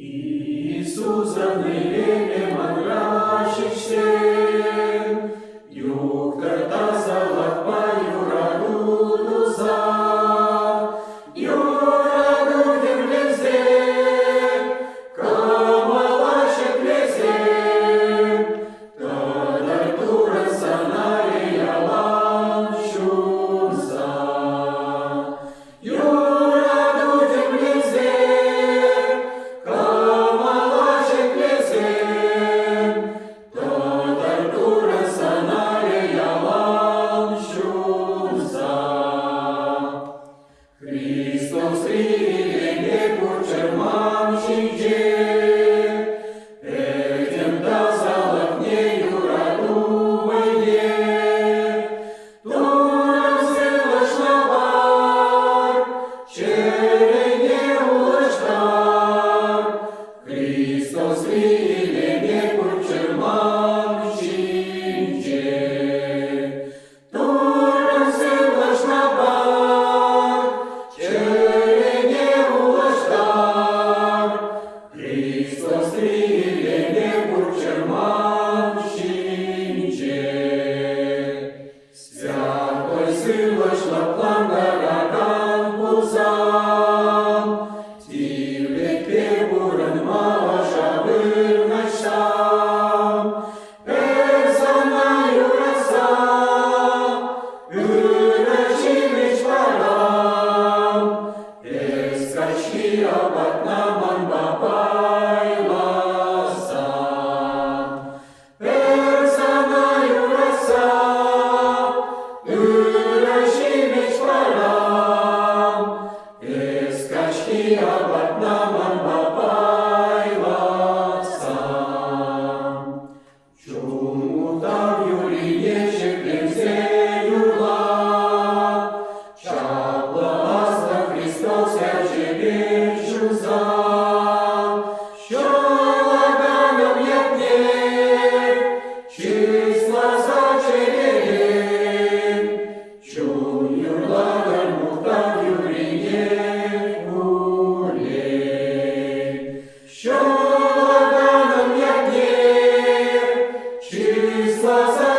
Iisus, ranele mandrašić se, juk tazalak pa juradudu za, juradudu vleze, kamalaše vleze, tadar tura sanare jalan šuza. Juradudu vleze, Hristos rile curcermam și ce, Edem da zalăcne juradu văje, Tu se lășnavar, cere neulăștar, Hristos rile curcermam și ce, Tu se lășnavar, Hristos strile necurcerman și încer. Sfia-toi sâlăși la plangaragan pulsam, Tivlet pe burăn mașa vârnășam, Persona iurăsa, ürășimici param, Escași abatnaman babai lasam, Persona iurăsa, ürășimici param, Escași abatnaman babai lasam. Ciumutav iulinieșe plemzeiula, Ceapla asta Hristos Jebeciuza, Șolaganam iatne, Cisla zacerere, Ciuniulagan mutav iulinieule, Șolaganam iatne, Cisla zacerere,